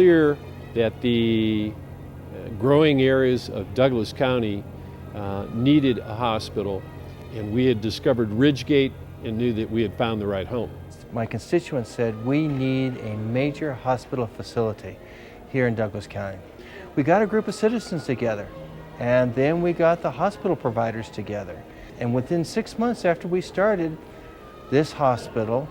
clear that the growing areas of Douglas County needed a hospital, and we had discovered Ridgegate and knew that we had found the right home. My constituents said we need a major hospital facility here in Douglas County. We got a group of citizens together, and then we got the hospital providers together. And within 6 months after we started, this hospital,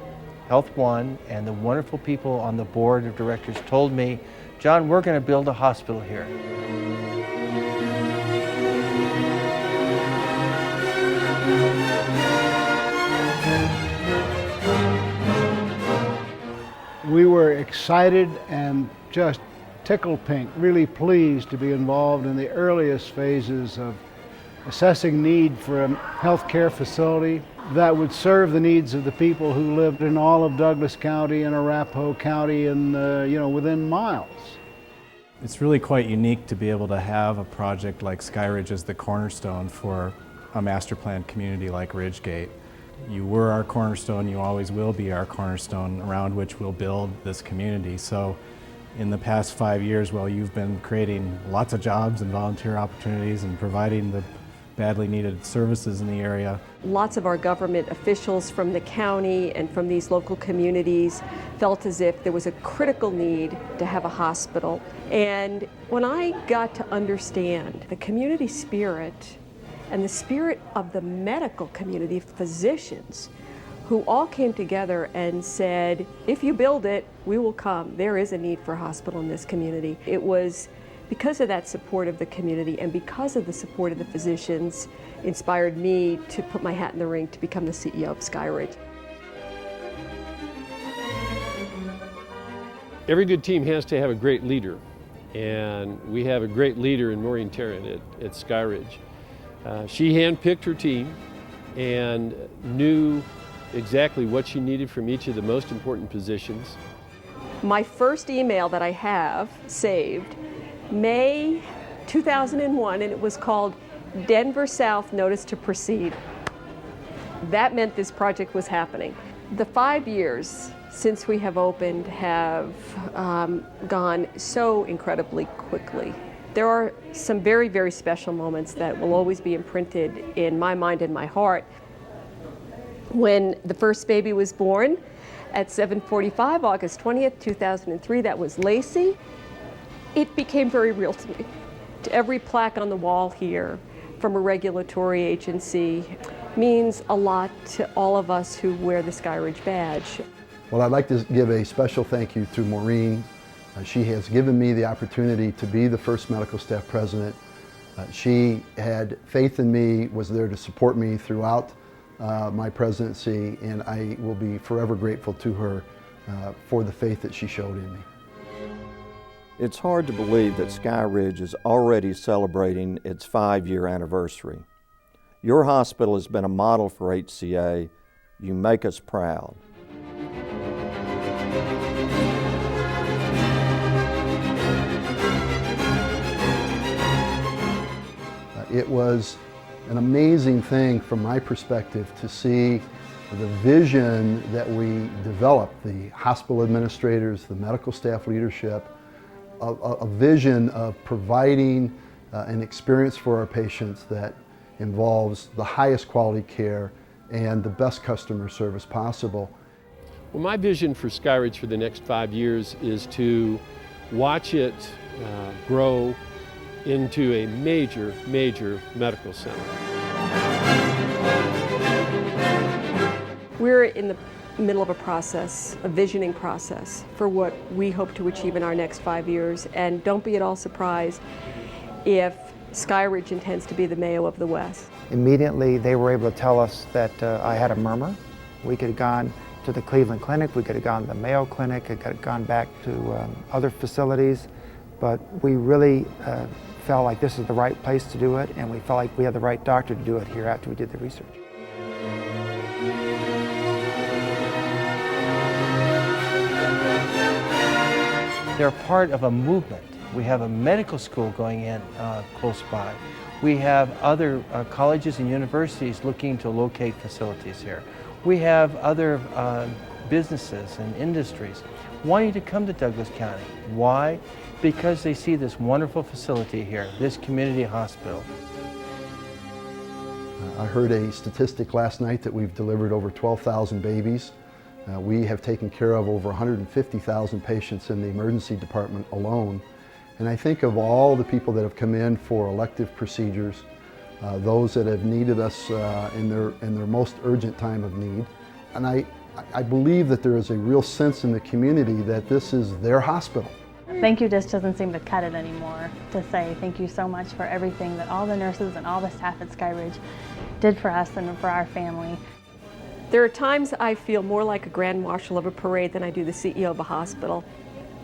Health One, and the wonderful people on the board of directors told me, John, we're going to build a hospital here. We were excited and just tickled pink, really pleased to be involved in the earliest phases of assessing need for a healthcare facility that would serve the needs of the people who lived in all of Douglas County and Arapahoe County and within miles. It's really quite unique to be able to have a project like Skyridge as the cornerstone for a master planned community like Ridgegate. You were our cornerstone, you always will be our cornerstone around which we'll build this community. So in the past 5 years, while you've been creating lots of jobs and volunteer opportunities and providing the badly needed services in the area. Lots of our government officials from the county and from these local communities felt as if there was a critical need to have a hospital. And when I got to understand the community spirit and the spirit of the medical community, physicians, who all came together and said, if you build it, we will come. There is a need for a hospital in this community. It was because of that support of the community and because of the support of the physicians inspired me to put my hat in the ring to become the CEO of Skyridge. Every good team has to have a great leader, and we have a great leader in Maureen Tarrant at Skyridge. She handpicked her team and knew exactly what she needed from each of the most important positions. My first email that I have saved, May 2001, and it was called Denver South Notice to Proceed. That meant this project was happening. The 5 years since we have opened have gone so incredibly quickly. There are some very, very special moments that will always be imprinted in my mind and my heart. When the first baby was born at 7:45, August 20th, 2003, that was Lacey, it became very real to me. To every plaque on the wall here from a regulatory agency means a lot to all of us who wear the Skyridge badge. Well, I'd like to give a special thank you to Maureen. She has given me the opportunity to be the first medical staff president. She had faith in me, was there to support me throughout my presidency, and I will be forever grateful to her for the faith that she showed in me. It's hard to believe that Skyridge is already celebrating its 5-year anniversary. Your hospital has been a model for HCA. You make us proud. It was an amazing thing from my perspective to see the vision that we developed, the hospital administrators, the medical staff leadership, a vision of providing an experience for our patients that involves the highest quality care and the best customer service possible. Well, my vision for Skyridge for the next 5 years is to watch it grow into a major, major medical center. We're in the middle of a process, a visioning process for what we hope to achieve in our next 5 years, and don't be at all surprised if Skyridge intends to be the Mayo of the West. Immediately they were able to tell us that I had a murmur. We could have gone to the Cleveland Clinic, we could have gone to the Mayo Clinic, we could have gone back to other facilities, but we really felt like this is the right place to do it, and we felt like we had the right doctor to do it here after we did the research. They're part of a movement. We have a medical school going in close by. We have other colleges and universities looking to locate facilities here. We have other businesses and industries wanting to come to Douglas County. Why? Because they see this wonderful facility here, this community hospital. I heard a statistic last night that we've delivered over 12,000 babies. We have taken care of over 150,000 patients in the emergency department alone. And I think of all the people that have come in for elective procedures, those that have needed us in their most urgent time of need. And I believe that there is a real sense in the community that this is their hospital. Thank you just doesn't seem to cut it anymore to say thank you so much for everything that all the nurses and all the staff at Skyridge did for us and for our family. There are times I feel more like a grand marshal of a parade than I do the CEO of a hospital.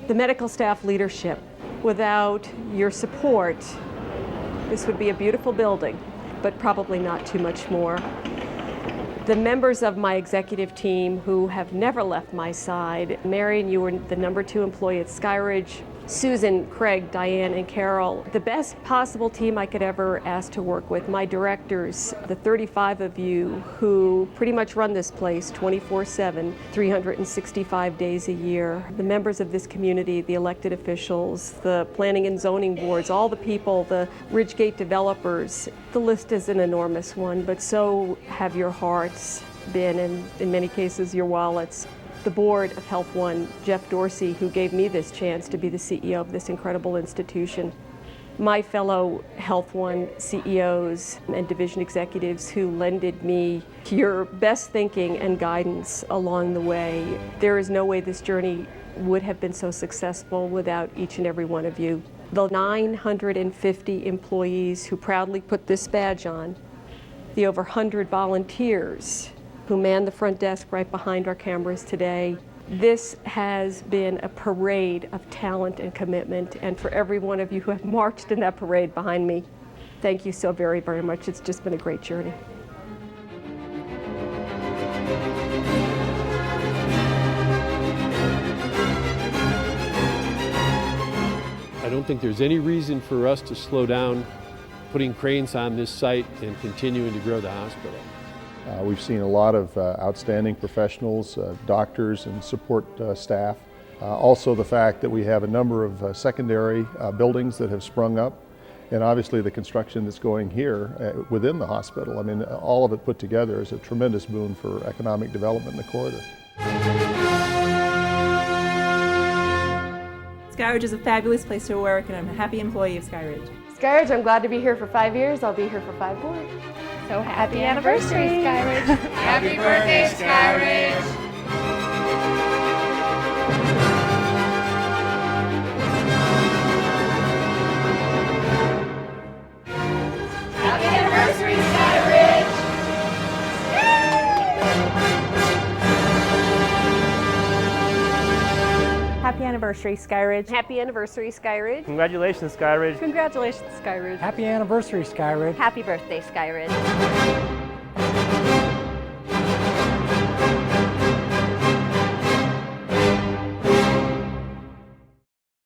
The medical staff leadership, without your support, this would be a beautiful building, but probably not too much more. The members of my executive team who have never left my side, Marion, you were the #2 employee at Skyridge, Susan, Craig, Diane, and Carol, the best possible team I could ever ask to work with. My directors, the 35 of you who pretty much run this place 24/7, 365 days a year. The members of this community, the elected officials, the planning and zoning boards, all the people, the Ridgegate developers. The list is an enormous one, but so have your hearts been, and in many cases, your wallets. The board of Health One, Jeff Dorsey, who gave me this chance to be the CEO of this incredible institution. My fellow Health One CEOs and division executives who lended me your best thinking and guidance along the way. There is no way this journey would have been so successful without each and every one of you. The 950 employees who proudly put this badge on, the over 100 volunteers who man the front desk right behind our cameras today. This has been a parade of talent and commitment, and for every one of you who have marched in that parade behind me, thank you so very, very much. It's just been a great journey. I don't think there's any reason for us to slow down putting cranes on this site and continuing to grow the hospital. We've seen a lot of outstanding professionals, doctors and support staff. Also the fact that we have a number of secondary buildings that have sprung up, and obviously the construction that's going here within the hospital. I mean, all of it put together is a tremendous boon for economic development in the corridor. Skyridge is a fabulous place to work, and I'm a happy employee of Skyridge. Skyridge, I'm glad to be here for 5 years. I'll be here for 5 more. So happy anniversary, Skyridge. Happy birthday, Skyridge. Happy anniversary, Skyridge. Happy anniversary, Skyridge. Happy anniversary, Skyridge. Congratulations, Skyridge. Congratulations, Skyridge. Happy anniversary, Skyridge. Happy birthday, Skyridge.